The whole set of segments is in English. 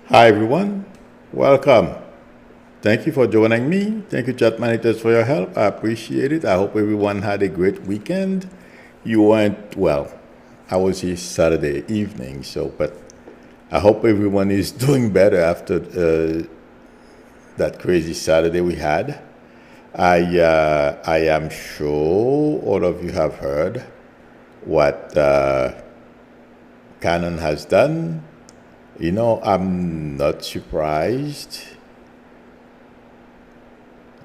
Hi everyone, welcome. Thank you for joining me. Thank you, chat managers, for your help. I appreciate it. I hope everyone had a great weekend. You went well. I was here Saturday evening, but I hope everyone is doing better after that crazy Saturday we had. I am sure all of you have heard what Canon has done. I'm not surprised.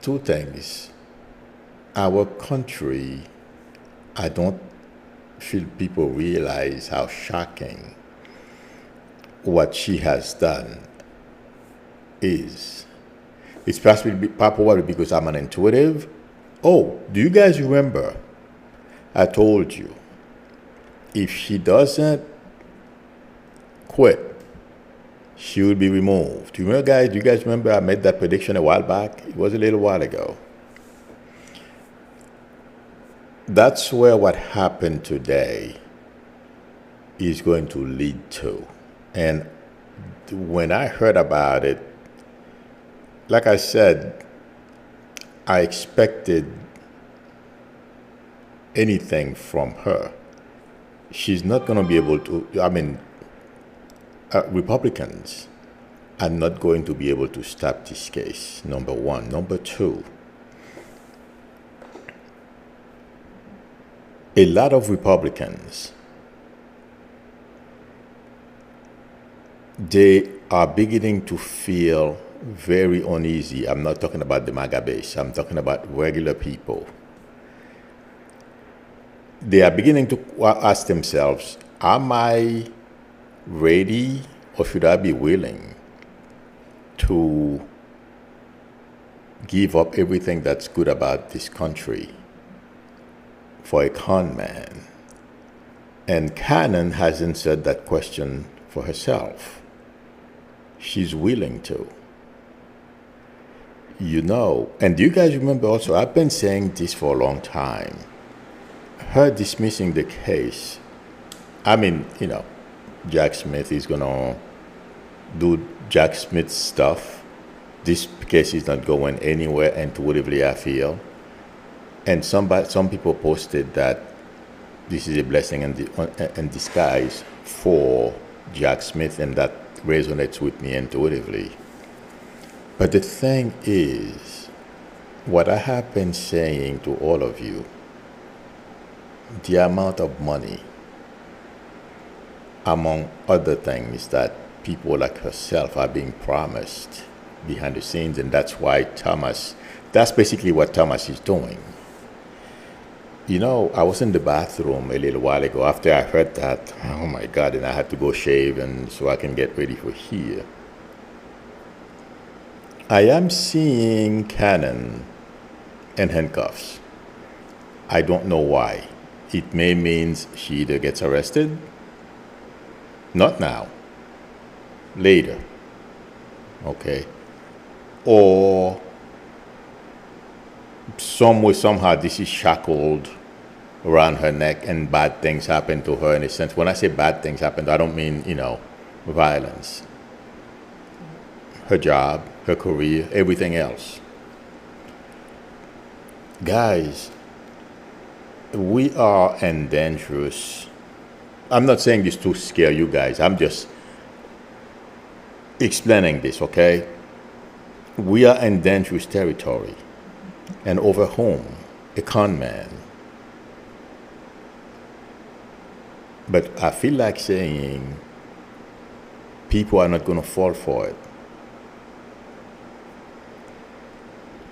Two things. Our country, I don't feel people realize how shocking what she has done is. It's probably because I'm an intuitive. Oh, do you guys remember? I told you, if she doesn't quit, she will be removed. Do you guys remember I made that prediction a while back? It was a little while ago. That's where what happened today is going to lead to. And when I heard about it, like I said, I expected anything from her. She's not going to be able to, Republicans are not going to be able to stop this case, number one. Number two, a lot of Republicans, they are beginning to feel very uneasy. I'm not talking about the MAGA base. I'm talking about regular people. They are beginning to ask themselves, am I ready or should I be willing to give up everything that's good about this country for a con man? And Cannon has answered that question for herself. She's willing to. And do you guys remember also, I've been saying this for a long time. Her dismissing the case, Jack Smith is going to do Jack Smith stuff. This case is not going anywhere intuitively, I feel. And some people posted that this is a blessing in disguise for Jack Smith, and that resonates with me intuitively. But the thing is, what I have been saying to all of you, the amount of money, among other things, that people like herself are being promised behind the scenes, and that's basically what Thomas is doing. I was in the bathroom a little while ago after I heard that. Oh my God, and I had to go shave and so I can get ready for here. I am seeing Cannon in handcuffs. I don't know why. It may mean she either gets arrested, not now, later, okay, or somehow this is shackled around her neck and bad things happen to her in a sense. When I say bad things happen, I don't mean, violence. Her job, her career, everything else. Guys, we are in dangerous. I'm not saying this to scare you guys. I'm just explaining this, okay? We are in dangerous territory. And over whom? A con man. But I feel like saying people are not going to fall for it.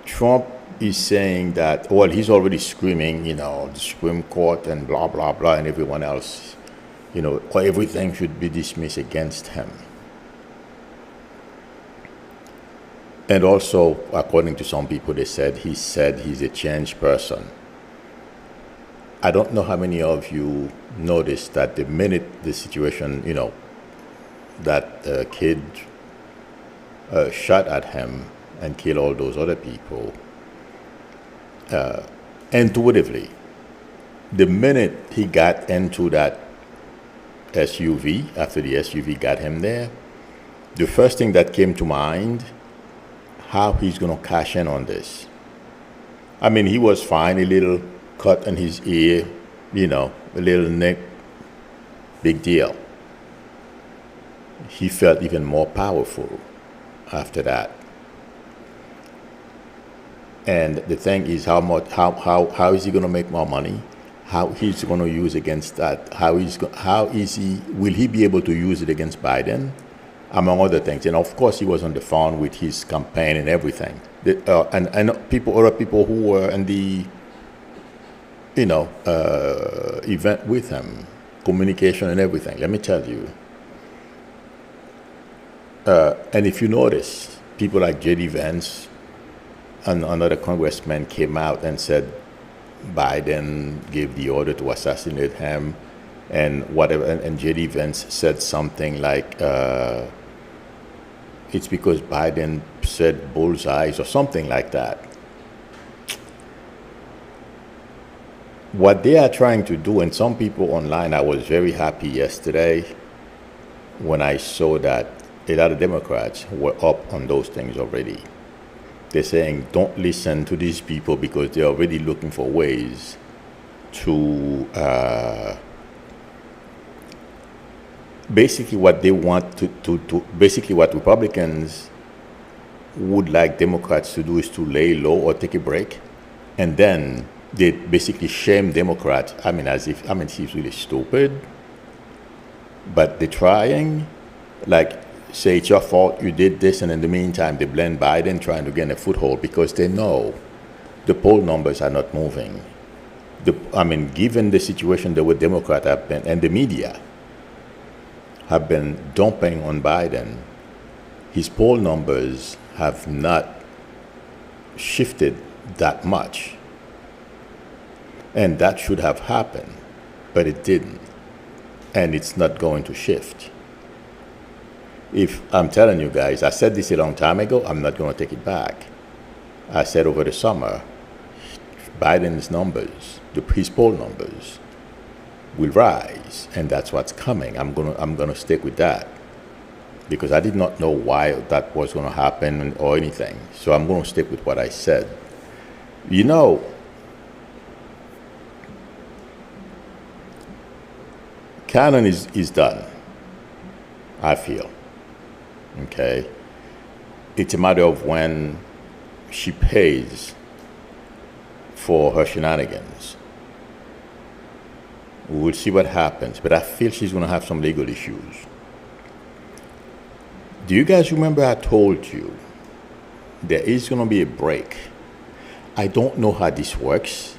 Trump is saying that, well, he's already screaming, the Supreme Court and blah, blah, blah, and everyone else, everything should be dismissed against him. And also, according to some people, they said he's a changed person. I don't know how many of you noticed that the minute the situation, that kid shot at him and killed all those other people, intuitively, the minute he got into that SUV, after the SUV got him there, the first thing that came to mind, how he's going to cash in on this. I mean, he was fine, a little cut in his ear, you know, a little nick, big deal. He felt even more powerful after that. And the thing is, how is he going to make more money? How he's going to use against that? Will he be able to use it against Biden? Among other things. And of course, he was on the phone with his campaign and everything. And other people who were in the, event with him, communication and everything. Let me tell you. And if you notice, people like J.D. Vance and another congressman came out and said Biden gave the order to assassinate him and whatever. And J.D. Vance said something like, it's because Biden said bullseyes or something like that. What they are trying to do, and some people online, I was very happy yesterday when I saw that a lot of Democrats were up on those things already. They're saying, don't listen to these people because they're already looking for ways to basically what they want to basically what Republicans would like Democrats to do is to lay low or take a break, and then they basically shame Democrats. I mean, she's really stupid, but they're trying, like, say it's your fault, you did this, and in the meantime they blame Biden trying to gain a foothold because they know the poll numbers are not moving. Given the situation that the Democrats have been, and the media have been dumping on Biden, his poll numbers have not shifted that much. And that should have happened, but it didn't. And it's not going to shift. If I'm telling you guys, I said this a long time ago, I'm not going to take it back. I said over the summer, Biden's numbers, his poll numbers, will rise, and that's what's coming. I'm gonna stick with that because I did not know why that was going to happen or anything. So I'm going to stick with what I said. You know, Canon is done, I feel. Okay, it's a matter of when she pays for her shenanigans. We'll see what happens, but I feel she's going to have some legal issues. Do you guys remember I told you there is going to be a break? I don't know how this works.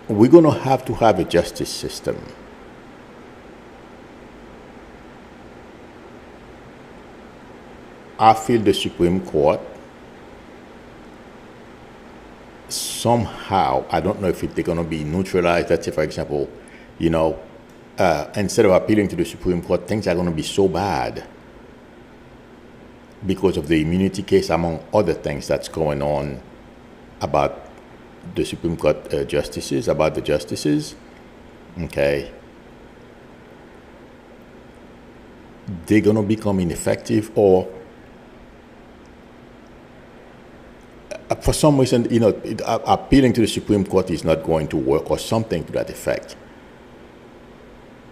We're going to have a justice system. I feel the Supreme Court somehow, I don't know if they're going to be neutralized. Let's say, for example, instead of appealing to the Supreme Court, things are going to be so bad because of the immunity case, among other things that's going on about the Supreme Court justices, about the justices. Okay. They're going to become ineffective, or for some reason, appealing to the Supreme Court is not going to work, or something to that effect.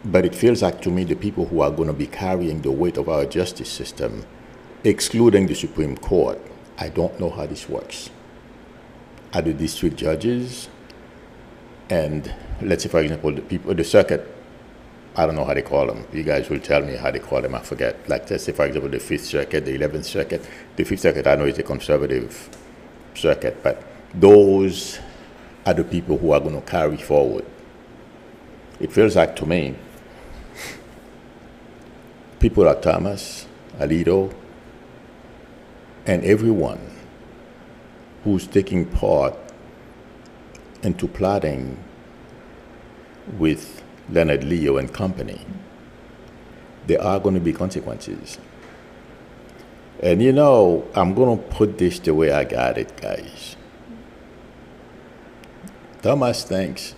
But it feels like to me the people who are going to be carrying the weight of our justice system, excluding the Supreme Court, I don't know how this works, are the district judges, and let's say, for example, the circuit, I don't know how they call them. You guys will tell me how they call them, I forget. Like, let's say, for example, the 5th Circuit, the 11th Circuit. The 5th Circuit, I know, is a conservative circuit, but those are the people who are going to carry forward. It feels like to me, people like Thomas, Alito, and everyone who's taking part into plotting with Leonard Leo and company, there are going to be consequences. And I'm going to put this the way I got it, guys. Thomas thinks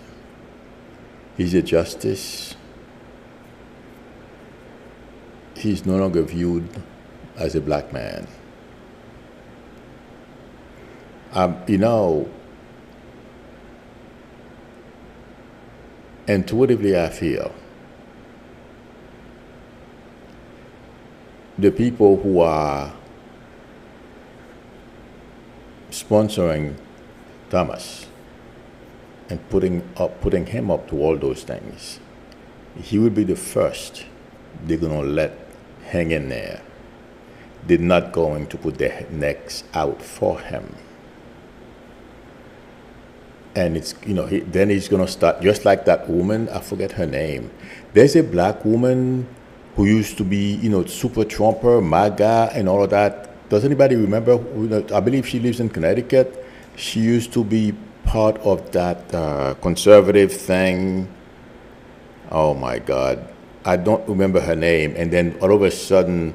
he's a justice he's no longer viewed as a black man. You know, intuitively I feel the people who are sponsoring Thomas and putting him up to all those things, he will be the first they're gonna let hang in there. They're not going to put their necks out for him. And it's, you know, then he's gonna start just like that woman, I forget her name. There's a black woman who used to be, you know, super Trumper, MAGA, and all of that. Does anybody remember? I believe she lives in Connecticut. She used to be part of that conservative thing. Oh my God, I don't remember her name. And then all of a sudden,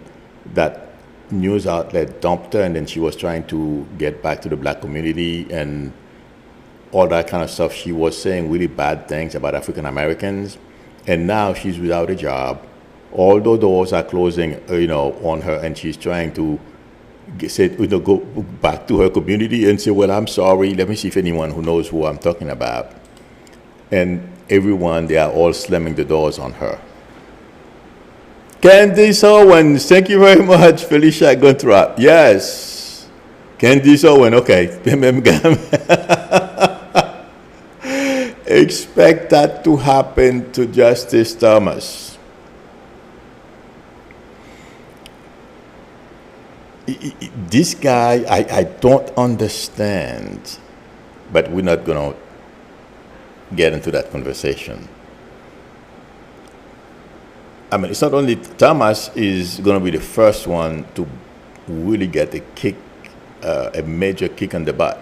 that news outlet dumped her, and then she was trying to get back to the black community and all that kind of stuff. She was saying really bad things about African Americans, and now she's without a job. All the doors are closing, you know, on her, and she's trying to go back to her community and say, well, I'm sorry, let me see if anyone who knows who I'm talking about. And everyone, they are all slamming the doors on her. Candice Owen, thank you very much. Felicia Guntrap, yes. Candice Owen, okay. Expect that to happen to Justice Thomas. This guy, I don't understand, but we're not going to get into that conversation. I mean, it's not only Thomas is going to be the first one to really get a kick, a major kick on the butt,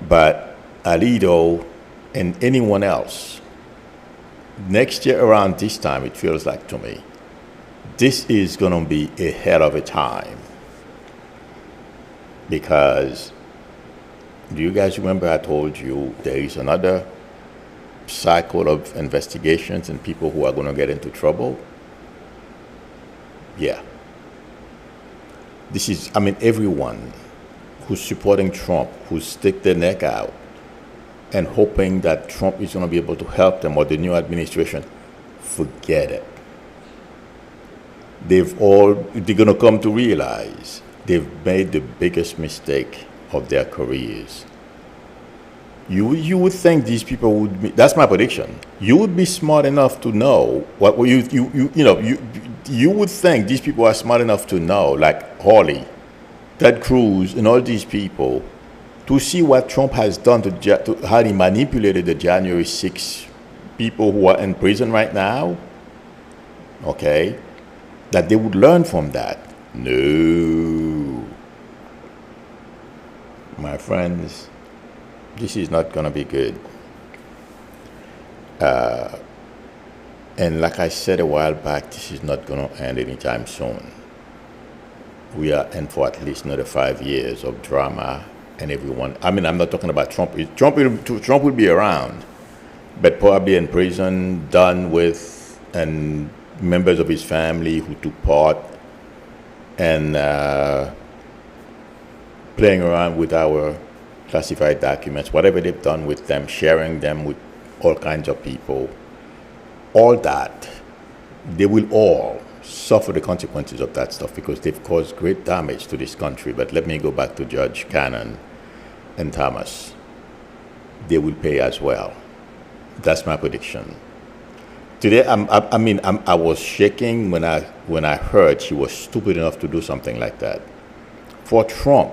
but Alito and anyone else, next year around this time, it feels like to me, this is going to be a hell of a time. Because, do you guys remember I told you there is another cycle of investigations and people who are going to get into trouble? Yeah. This is, I mean, everyone who's supporting Trump, who stick their neck out and hoping that Trump is going to be able to help them or the new administration, forget it. They're going to come to realize they've made the biggest mistake of their careers. You would think these people would be, that's my prediction. You would be smart enough to know what you would think these people are smart enough to know, like Hawley, Ted Cruz, and all these people, to see what Trump has done to how he manipulated the January 6 people who are in prison right now. Okay, that they would learn from that. No, my friends, this is not going to be good. And like I said a while back, this is not going to end anytime soon. We are in for at least another 5 years of drama, and everyone. I mean, I'm not talking about Trump. Trump will be around, but probably in prison, done with, and members of his family who took part, and playing around with our classified documents, whatever they've done with them, sharing them with all kinds of people, all that, they will all suffer the consequences of that stuff because they've caused great damage to this country. But let me go back to Judge Cannon and Thomas. They will pay as well. That's my prediction. Today, I was shaking when I heard she was stupid enough to do something like that. For Trump,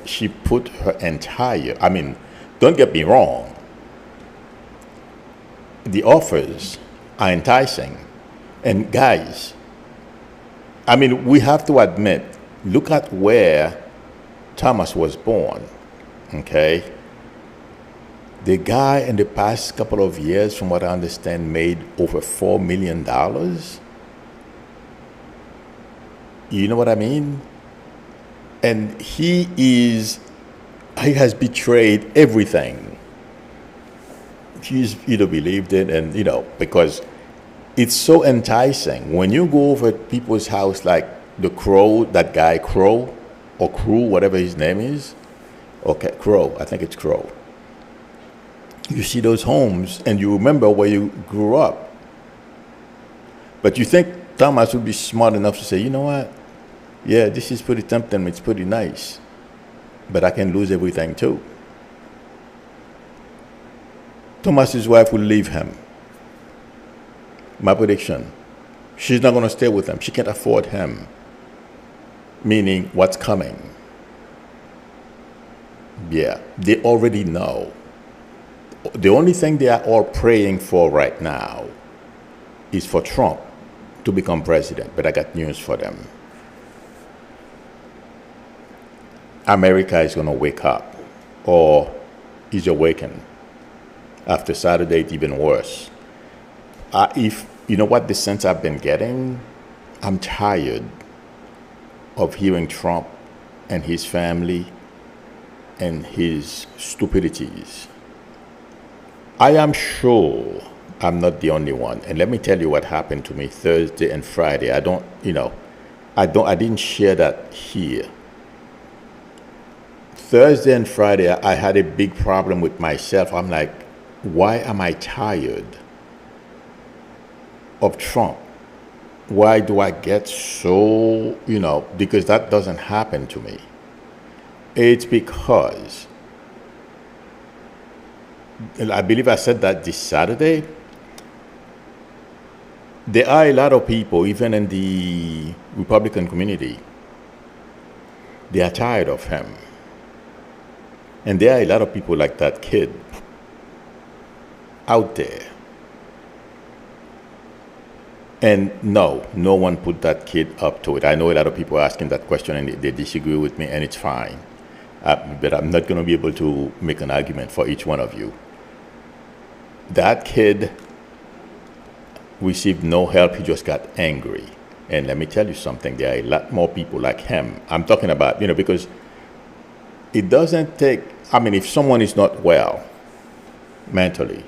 she put her entire, I mean, don't get me wrong, the offers are enticing. And guys, I mean, we have to admit, look at where Thomas was born, okay? The guy in the past couple of years, from what I understand, made over $4 million. You know what I mean? And he has betrayed everything. He's, believed it, and, because it's so enticing when you go over at people's house, like the Crow, that guy Crow, or Crew, whatever his name is. Okay, Crow, I think it's Crow. You see those homes and you remember where you grew up. But you think Thomas would be smart enough to say, you know what? Yeah, this is pretty tempting, it's pretty nice, but I can lose everything too. Thomas's wife will leave him. My prediction, she's not going to stay with him. She can't afford him. Meaning, what's coming? Yeah, they already know. The only thing they are all praying for right now is for Trump to become president. But I got news for them. America is going to wake up, or is awakened. After Saturday, it's even worse. If you know what the sense I've been getting, I'm tired of hearing Trump and his family and his stupidities. I am sure I'm not the only one. And let me tell you what happened to me Thursday and Friday. I didn't share that here. Thursday and Friday, I had a big problem with myself. I'm like, why am I tired of Trump? Why do I get so, because that doesn't happen to me. It's because, I believe I said that this Saturday, there are a lot of people, even in the Republican community, they are tired of him. And there are a lot of people like that kid out there. And no one put that kid up to it. I know a lot of people are asking that question and they disagree with me, and it's fine. But I'm not going to be able to make an argument for each one of you. That kid received no help. He just got angry. And let me tell you something. There are a lot more people like him. I'm talking about, because it doesn't take, if someone is not well mentally,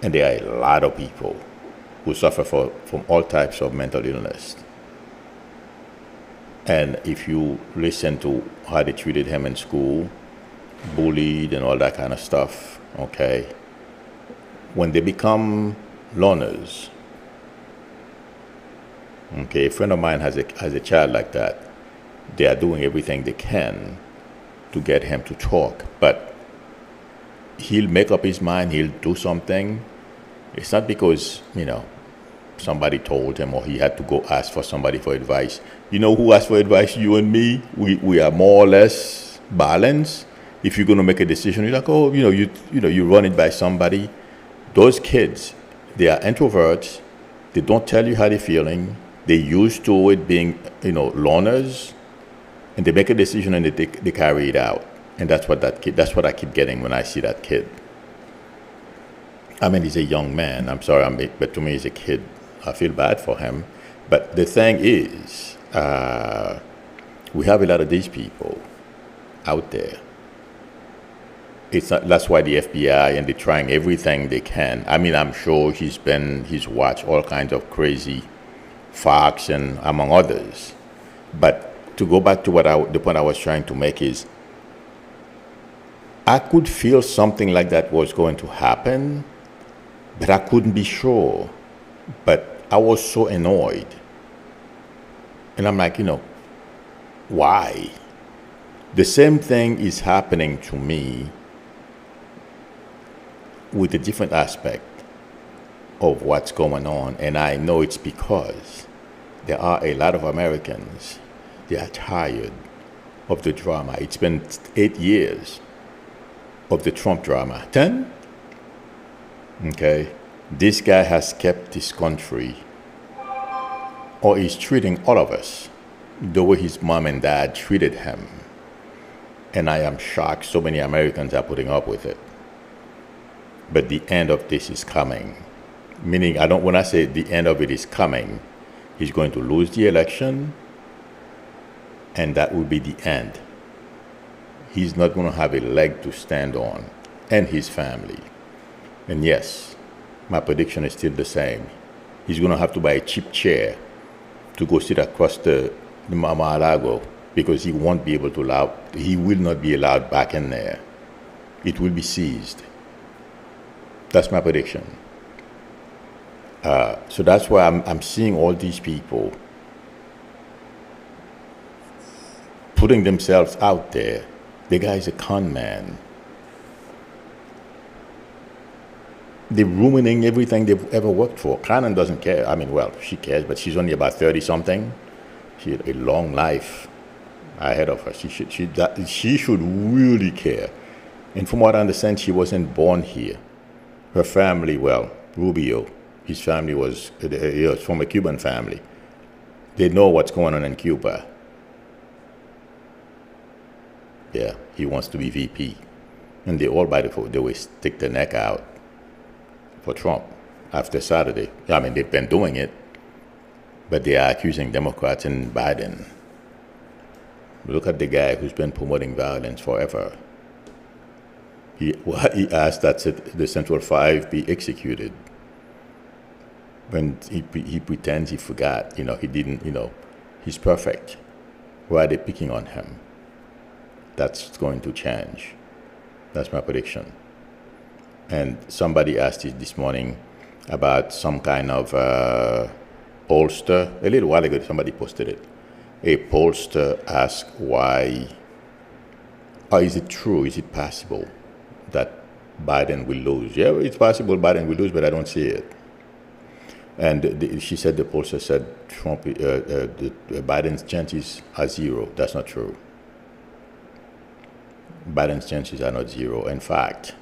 and there are a lot of people who suffer from all types of mental illness. And if you listen to how they treated him in school, bullied and all that kind of stuff, okay, when they become loners, okay, a friend of mine has a child like that. They are doing everything they can to get him to talk, but he'll make up his mind, he'll do something. It's not because, somebody told him or he had to go ask for somebody for advice. You know who asked for advice? You and me. We are more or less balanced. If you're going to make a decision, you're like, oh, you run it by somebody. Those kids, they are introverts. They don't tell you how they're feeling. They're used to it being, loners. And they make a decision and they carry it out. And that's what I keep getting when I see that kid. He's a young man. I'm sorry, but to me, he's a kid. I feel bad for him. But the thing is, we have a lot of these people out there. That's why the FBI, and they're trying everything they can. I'm sure he's watched all kinds of crazy Fox and among others. But to go back to the point I was trying to make is, I could feel something like that was going to happen, but I couldn't be sure. But I was so annoyed. And I'm like, why? The same thing is happening to me with a different aspect of what's going on. And I know it's because there are a lot of Americans, they are tired of the drama. It's been 8 years of the Trump drama. 10? Okay. This guy has kept this country, or he's treating all of us the way his mom and dad treated him. And I am shocked so many Americans are putting up with it. But the end of this is coming. Meaning, when I say the end of it is coming, he's going to lose the election, and that will be the end. He's not going to have a leg to stand on, and his family. And yes, my prediction is still the same. He's going to have to buy a cheap chair to go sit across the Mar-a-Lago because he won't be able to allow, he will not be allowed back in there. It will be seized. That's my prediction. So that's why I'm seeing all these people putting themselves out there. The guy is a con man. They're ruining everything they've ever worked for. Cannon doesn't care. I mean, well, she cares, but she's only about 30-something. She had a long life ahead of her. She should really care. And from what I understand, she wasn't born here. Her family, well, Rubio, his family was from a Cuban family. They know what's going on in Cuba. Yeah, he wants to be VP. And they all, by the way, stick their neck out for Trump after Saturday. I mean, they've been doing it, but they are accusing Democrats and Biden. Look at the guy who's been promoting violence forever. He asked that the Central Five be executed. When he pretends he forgot, he didn't, he's perfect. Why are they picking on him? That's going to change. That's my prediction. And somebody asked it this morning about some kind of pollster. A little while ago, somebody posted it. A pollster asked why, or is it true, is it possible that Biden will lose? Yeah, it's possible Biden will lose, but I don't see it. And she said, the pollster said, Biden's chances are zero. That's not true. Biden's chances are not zero. In fact,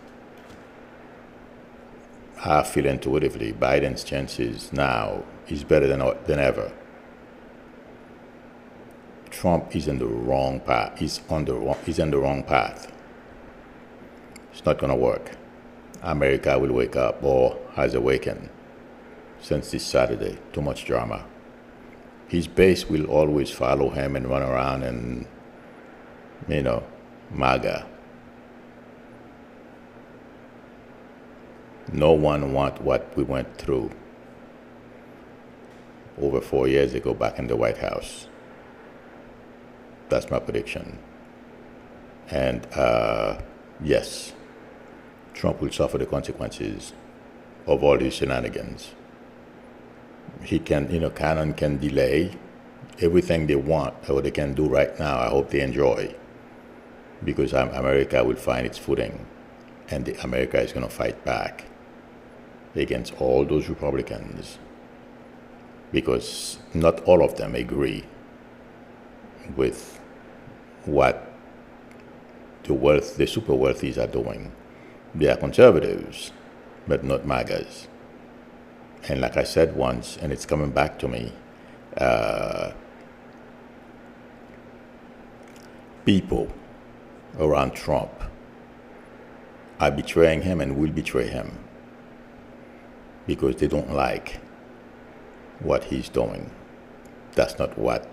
I feel intuitively Biden's chances now is better than ever. Trump is in the wrong path. He's in the wrong path. It's not going to work. America will wake up, or has awakened since this Saturday. Too much drama. His base will always follow him and run around and, MAGA. No one wants what we went through over 4 years ago back in the White House. That's my prediction. And yes, Trump will suffer the consequences of all these shenanigans. He can, Cannon can delay everything they want, or they can do right now. I hope they enjoy, because America will find its footing, and America is going to fight back against all those Republicans, because not all of them agree with what the super wealthies are doing. They are conservatives, but not MAGAs. And like I said once, and it's coming back to me, people around Trump are betraying him and will betray him because they don't like what he's doing. That's not what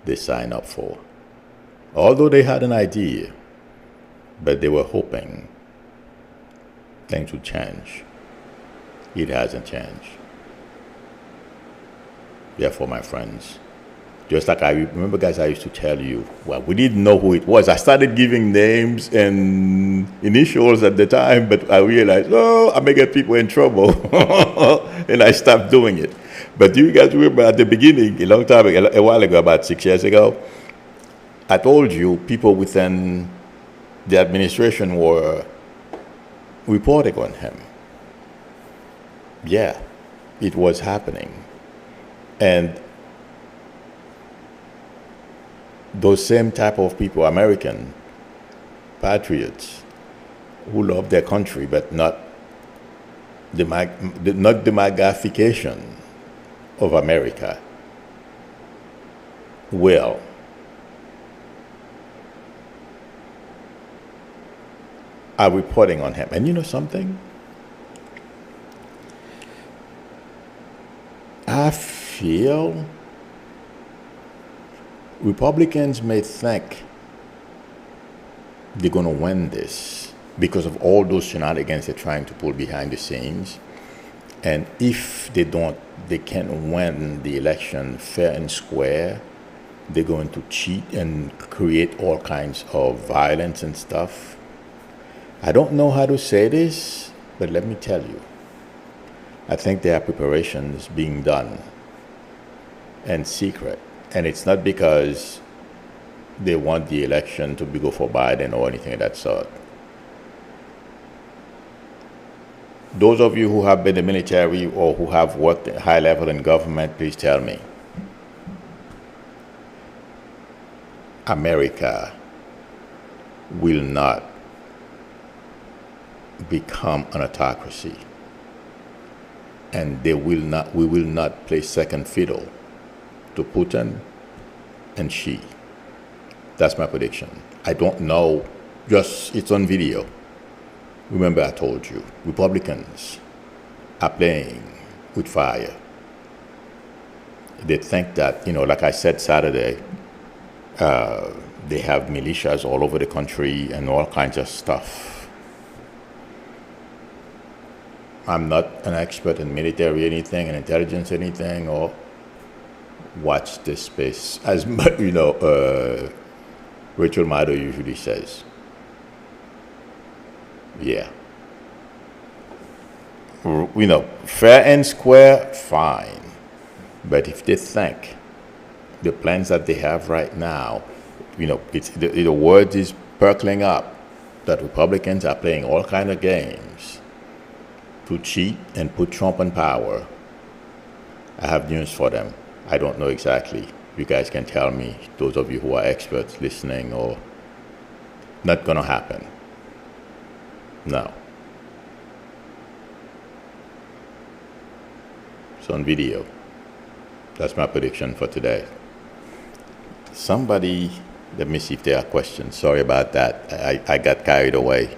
they signed up for. Although they had an idea, but they were hoping things would change. It hasn't changed. Therefore, my friends, just like I remember, guys, I used to tell you, well, we didn't know who it was. I started giving names and initials at the time, but I realized, I may get people in trouble. And I stopped doing it. But do you guys remember at the beginning, a while ago, about 6 years ago, I told you people within the administration were reporting on him. Yeah, it was happening. And those same type of people, American patriots, who love their country, but not the magnification of America, will are reporting on him. And you know something? I feel Republicans may think they're going to win this because of all those shenanigans they're trying to pull behind the scenes. And if they can't win the election fair and square, they're going to cheat and create all kinds of violence and stuff. I don't know how to say this, but let me tell you, I think there are preparations being done in secret. And it's not because they want the election to go for Biden or anything of that sort. Those of you who have been in the military or who have worked at high level in government, please tell me. America will not become an autocracy, and we will not play second fiddle to Putin and Xi. That's my prediction. I don't know, just it's on video. Remember I told you, Republicans are playing with fire. They think that, like I said Saturday, they have militias all over the country and all kinds of stuff. I'm not an expert in military anything, and intelligence anything, or watch this space. As Rachel Maddow usually says. Yeah. Fair and square, fine. But if they think the plans that they have right now, the word is percolating up that Republicans are playing all kinds of games to cheat and put Trump in power. I have news for them. I don't know exactly. You guys can tell me, those of you who are experts listening, or not gonna happen. No. It's on video. That's my prediction for today. Somebody, let me see if there are questions. Sorry about that. I got carried away.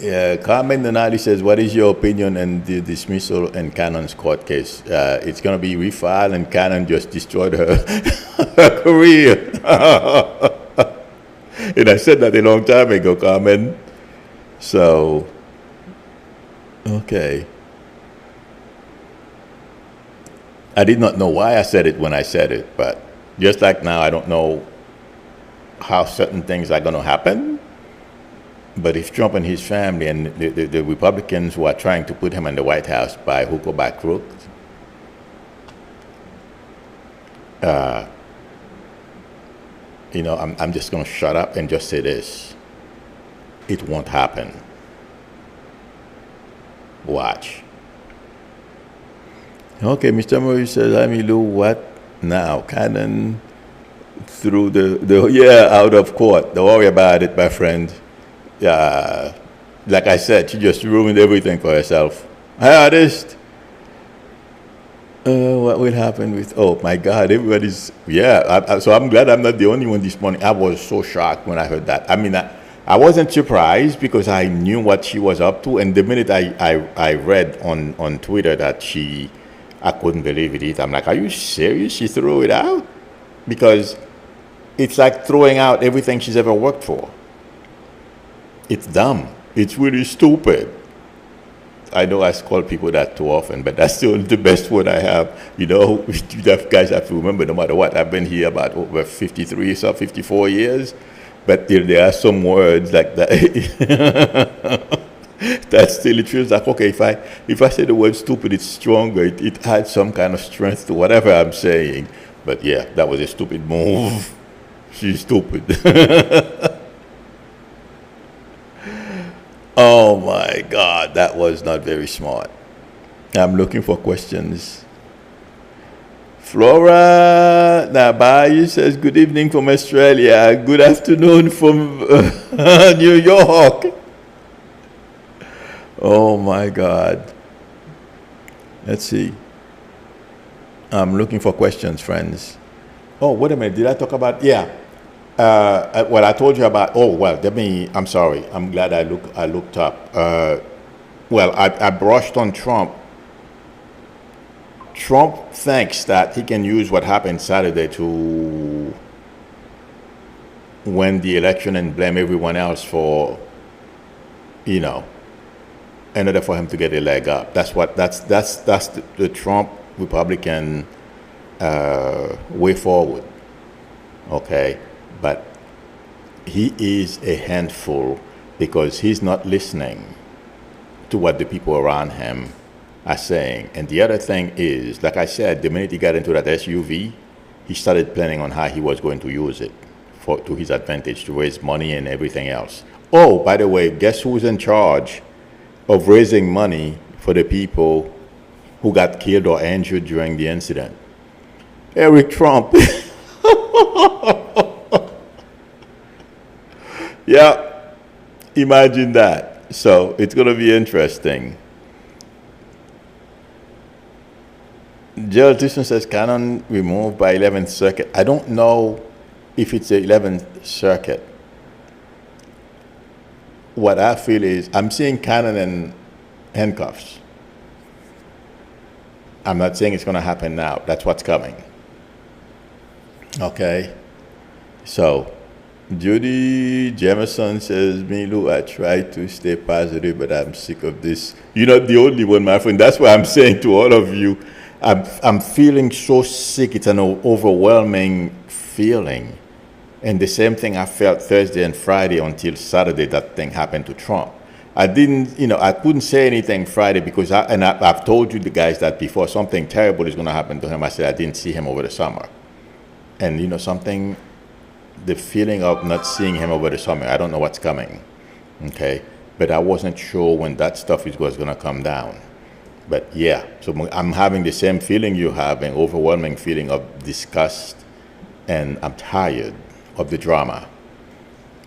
Carmen Denali says, what is your opinion on the dismissal in Cannon's court case? It's going to be refiled, and Cannon just destroyed her career. And I said that a long time ago, Carmen. So, okay. I did not know why I said it when I said it, but just like now, I don't know how certain things are going to happen. But if Trump and his family and the Republicans who are trying to put him in the White House by hook or by crook, I'm just going to shut up and just say this. It won't happen. Watch. Okay, Mr. Murray says, I'm Milou, what now? Cannon through out of court. Don't worry about it, my friend. Yeah, like I said, she just ruined everything for herself. Hi, artist. What will happen with, oh my God, everybody's, so I'm glad I'm not the only one this morning. I was so shocked when I heard that. I mean, I wasn't surprised because I knew what she was up to. And the minute I read on Twitter that I couldn't believe it. I'm like, are you serious? She threw it out? Because it's like throwing out everything she's ever worked for. It's dumb. It's really stupid. I know I call people that too often, but that's still the best word I have. You guys have to remember, no matter what, I've been here about over 53 or 54 years, but there are some words like that. That's still true. It's like, okay, if I say the word stupid, it's stronger. It adds some kind of strength to whatever I'm saying. But yeah, that was a stupid move. She's stupid. Oh my God, that was not very smart. I'm looking for questions. Flora Nabayi says, good evening from Australia. Good afternoon from New York. Oh my God. Let's see. I'm looking for questions, friends. Oh, wait a minute. Did I talk about, well, I told you about, I'm sorry. I'm glad I looked up. I brushed on Trump. Trump thinks that he can use what happened Saturday to win the election and blame everyone else for, in order for him to get a leg up. That's the Trump Republican way forward. Okay, but he is a handful because he's not listening to what the people around him are saying. And the other thing is, like I said, the minute he got into that SUV, he started planning on how he was going to use it to his advantage, to raise money and everything else. Oh, by the way, guess who's in charge of raising money for the people who got killed or injured during the incident? Eric Trump. Yeah, imagine that. So it's going to be interesting. Gerald Tisson says Canon removed by 11th Circuit. I don't know if it's the 11th Circuit. What I feel is I'm seeing Canon in handcuffs. I'm not saying it's going to happen now. That's what's coming. Okay? So, Judy Jameson says, Milou, I try to stay positive, but I'm sick of this. You're not the only one, my friend. That's why I'm saying to all of you, I'm feeling so sick. It's an overwhelming feeling. And the same thing I felt Thursday and Friday until Saturday, that thing happened to Trump. I didn't, I couldn't say anything Friday because I've told you the guys that before something terrible is going to happen to him. I said I didn't see him over the summer. And something, the feeling of not seeing him over the summer, I don't know what's coming, okay? But I wasn't sure when that stuff was going to come down. But yeah, so I'm having the same feeling you have, an overwhelming feeling of disgust, and I'm tired of the drama.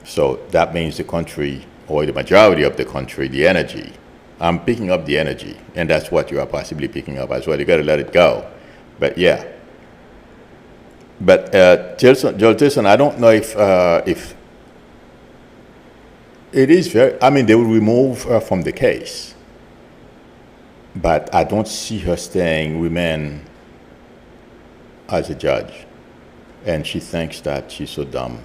So that means the country, or the majority of the country, the energy, I'm picking up the energy, and that's what you are possibly picking up as well. You got to let it go. But yeah. But Joel Tilson, I don't know if it is very, I mean, they will remove her from the case, but I don't see her remain as a judge. And she thinks that she's so dumb.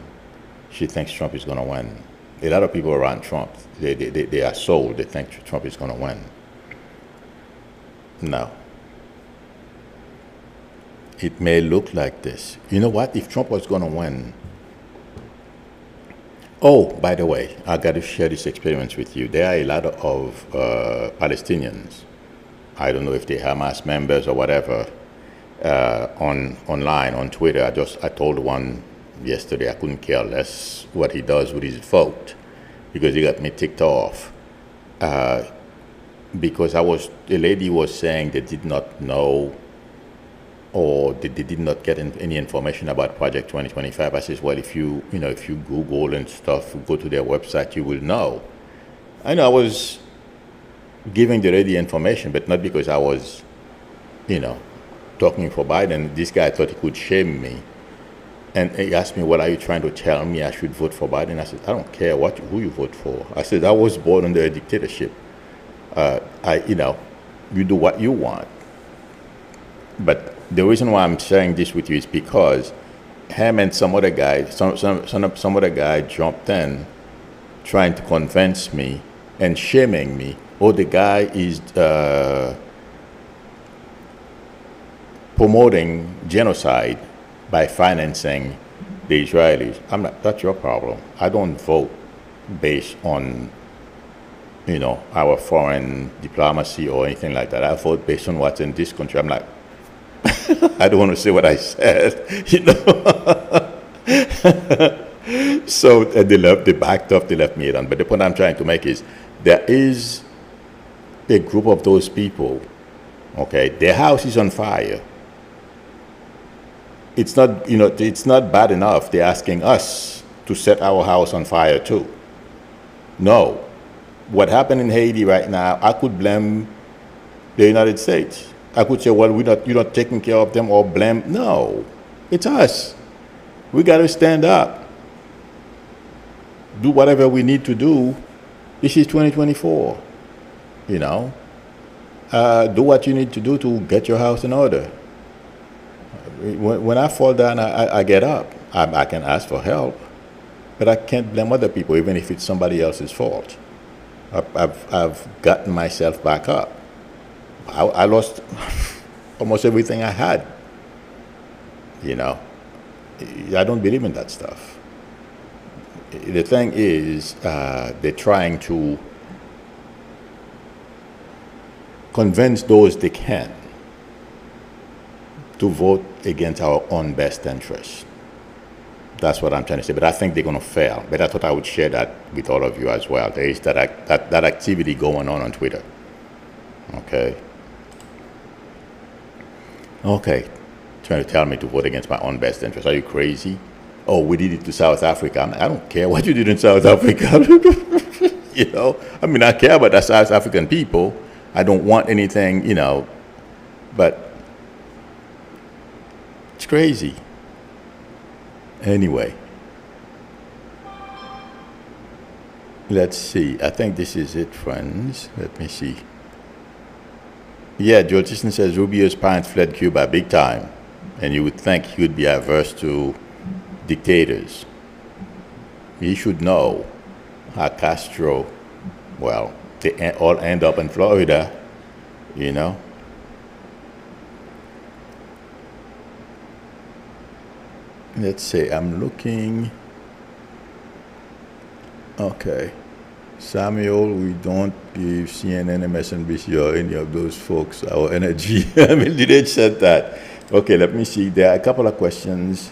She thinks Trump is going to win. A lot of people around Trump, they are sold. They think Trump is going to win. No. It may look like this. You know what? If Trump was going to win. Oh, by the way, I got to share this experience with you. There are a lot of Palestinians. I don't know if they're Hamas members or whatever. Online, on Twitter, I told one yesterday I couldn't care less what he does with his vote because he got me ticked off. Because a lady was saying they did not know or they did not get any information about Project 2025. I says, well, if you Google and stuff, go to their website, you will know. I know I was giving the lady information, but not because I was, talking for Biden. This guy thought he could shame me. And he asked me, what are you trying to tell me I should vote for Biden? I said, I don't care who you vote for. I said, I was born under a dictatorship. You do what you want. But the reason why I'm sharing this with you is because him and some other guy, some other guy jumped in trying to convince me and shaming me. Oh, the guy is promoting genocide by financing the Israelis. I'm like, that's your problem. I don't vote based on, our foreign diplomacy or anything like that. I vote based on what's in this country. I'm like, I don't want to say what I said, So they backed up, they left me alone. But the point I'm trying to make is there is a group of those people, okay, their house is on fire. It's not, it's not bad enough they're asking us to set our house on fire too. No. What happened in Haiti right now, I could blame the United States. I could say, well, you're not taking care of them or blame. No, it's us. We got to stand up. Do whatever we need to do. This is 2024, do what you need to do to get your house in order. When I fall down, I get up. I can ask for help, but I can't blame other people, even if it's somebody else's fault. I've gotten myself back up. I lost almost everything I had. You know, I don't believe in that stuff. The thing is, they're trying to convince those they can to vote against our own best interests. That's what I'm trying to say. But I think they're going to fail. But I thought I would share that with all of you as well. There is that activity going on Twitter. Okay. Okay. Trying to tell me to vote against my own best interest. Are you crazy? Oh, we did it to South Africa. I don't care what you did in South Africa. You know, I mean, I care about the South African people. I don't want anything, you know, but it's crazy. Anyway, let's see. I think this is it, friends. Let me see. Yeah, George Easton says Rubio's parents fled Cuba big time, and you would think he would be averse to dictators. He should know how Castro, well, they all end up in Florida, you know. Let's see, I'm looking. Okay. Samuel, we don't give CNN, MSNBC, or any of those folks our energy. I mean, they said that. Okay, let me see. There are a couple of questions.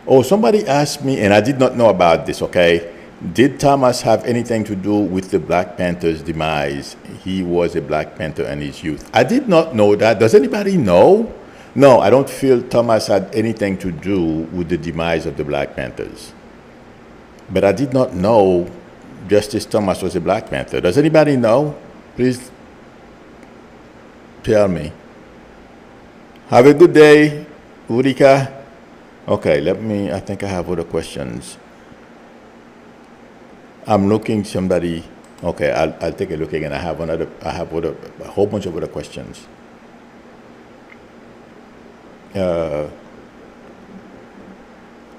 Oh, somebody asked me, and I did not know about this, okay? Did Thomas have anything to do with the Black Panther's demise? He was a Black Panther in his youth. I did not know that. Does anybody know? No, I don't feel Thomas had anything to do with the demise of the Black Panthers. But I did not know Justice Thomas was a Black Panther. Does anybody know? Please tell me. Have a good day, Urika. Okay, I think I have other questions. I'm looking somebody. Okay, I'll take a look again. I have a whole bunch of other questions.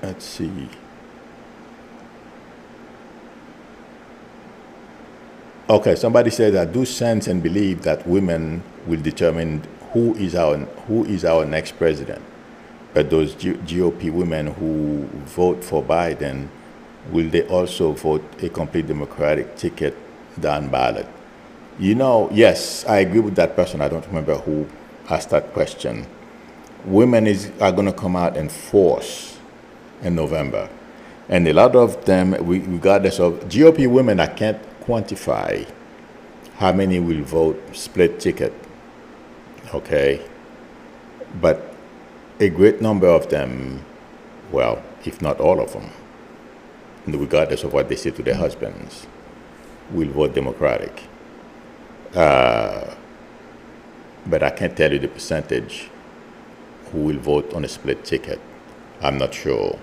Let's see. Okay, somebody said I do sense and believe that women will determine who is our next president. But those GOP women who vote for Biden, will they also vote a complete Democratic ticket down ballot? You know, yes, I agree with that person. I don't remember who asked that question. Women are going to come out in force in November. And a lot of them, regardless of GOP women, I can't quantify how many will vote split ticket, okay? But a great number of them, well, if not all of them, regardless of what they say to their husbands, will vote Democratic. But I can't tell you the percentage who will vote on a split ticket. I'm not sure,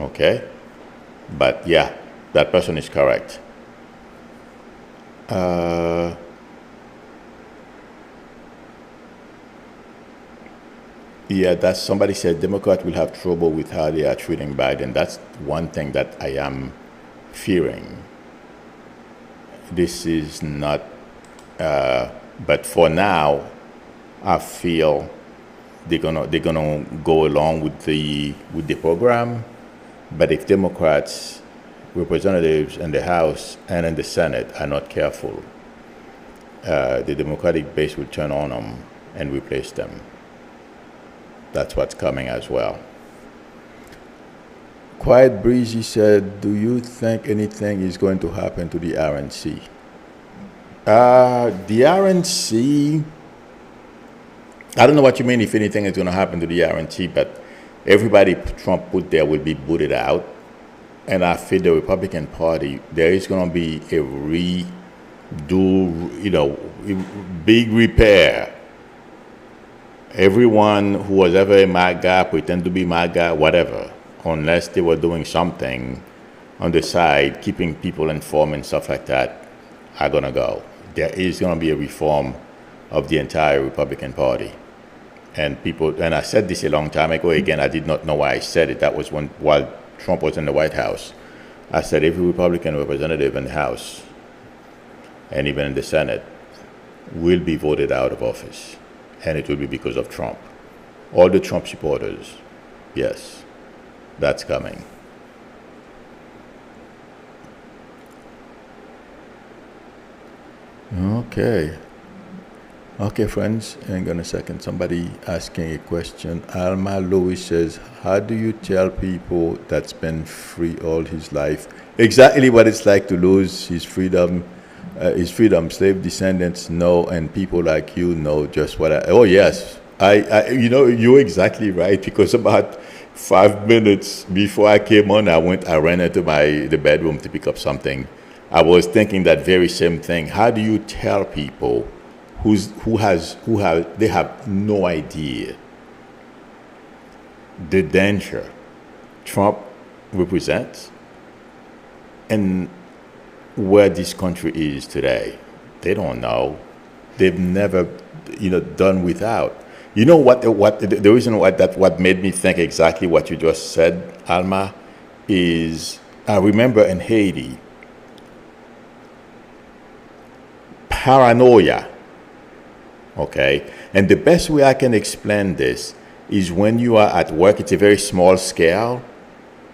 okay? But yeah, that person is correct. Yeah, that's somebody said Democrats will have trouble with how they are treating Biden. That's one thing that I am fearing. This is not, but for now, I feel they're gonna go along with the program. But if Democrats, representatives in the House and in the Senate are not careful, the Democratic base will turn on them and replace them. That's what's coming as well. Quiet Breezy said, do you think anything is going to happen to the RNC? The RNC, I don't know what you mean if anything is going to happen to the RNC, but everybody Trump put there will be booted out. And I feel the Republican Party, there is going to be a big repair. Everyone who was ever a MAGA, pretend to be MAGA, whatever, unless they were doing something on the side, keeping people informed and stuff like that, are going to go. There is going to be a reform of the entire Republican Party. And I said this a long time ago, again, I did not know why I said it. That was while Trump was in the White House. I said every Republican representative in the House and even in the Senate, will be voted out of office. And it will be because of Trump. All the Trump supporters, yes, that's coming. Okay. Okay, friends, hang on a second. Somebody asking a question. Alma Lewis says, how do you tell people that's been free all his life exactly what it's like to lose his freedom? Slave descendants know, and people like you know just what oh, yes. You know, you're exactly right, because about 5 minutes before I came on, I ran into the bedroom to pick up something. I was thinking that very same thing. How do you tell people they have no idea the danger Trump represents and where this country is today? They don't know. They've never, done without. You know what the reason why what made me think exactly what you just said, Alma, is I remember in Haiti, paranoia. Okay, and the best way I can explain this is when you are at work, it's a very small scale.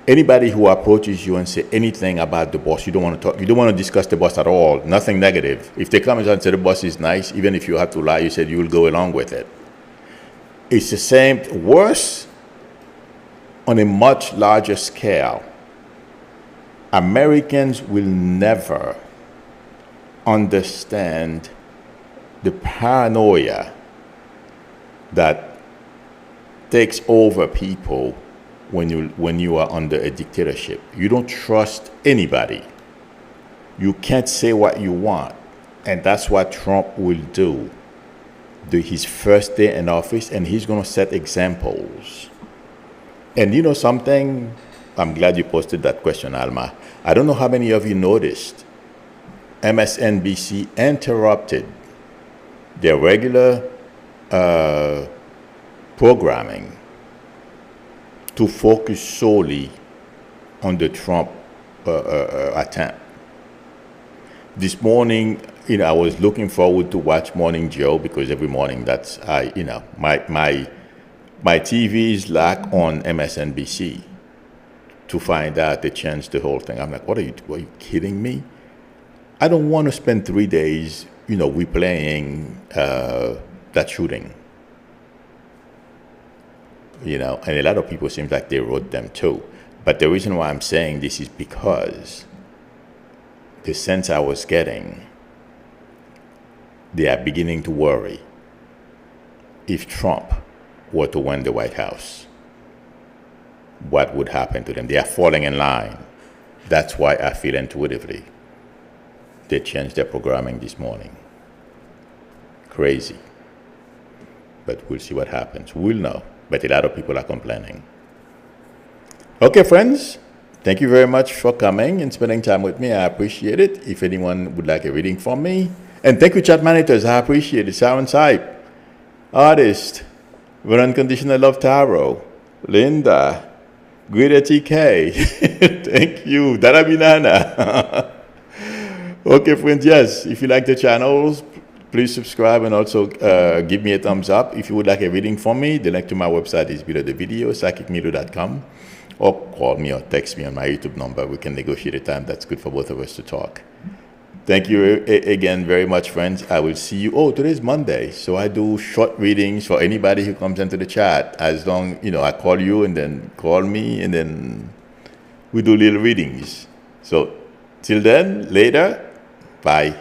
Anybody who approaches you and say anything about the boss, you don't want to talk, you don't want to discuss the boss at all, nothing negative. If they come and say the boss is nice, even if you have to lie, you said you will go along with it. It's the same, worse, on a much larger scale. Americans will never understand the paranoia that takes over people when you are under a dictatorship. You don't trust anybody. You can't say what you want. And that's what Trump will do. His first day in office, and he's going to set examples. And you know something? I'm glad you posted that question, Alma. I don't know how many of you noticed. MSNBC interrupted their regular programming to focus solely on the Trump attempt. This morning, I was looking forward to watch Morning Joe, because every morning that's my TV is like on MSNBC to find out they changed the whole thing. I'm like, are you kidding me? I don't want to spend 3 days, replaying that shooting. And a lot of people seem like they wrote them too. But the reason why I'm saying this is because the sense I was getting, they are beginning to worry if Trump were to win the White House, what would happen to them? They are falling in line. That's why I feel intuitively they changed their programming this morning. Crazy. But we'll see what happens. We'll know. But a lot of people are complaining. Okay, friends. Thank you very much for coming and spending time with me. I appreciate it. If anyone would like a reading from me. And thank you, chat monitors. I appreciate it. Sharon Sype, Artist, With Unconditional Love Tarot, Linda, Greater TK. Thank you. Dara Binana. Okay, friends, yes. If you like the channels, please subscribe and also give me a thumbs up. If you would like a reading from me, the link to my website is below the video, psychicmilou.com. Or call me or text me on my YouTube number. We can negotiate a time that's good for both of us to talk. Thank you again very much, friends. I will see you. Oh, today's Monday, so I do short readings for anybody who comes into the chat. As long, I call you and then call me, and then we do little readings. So till then, later, bye.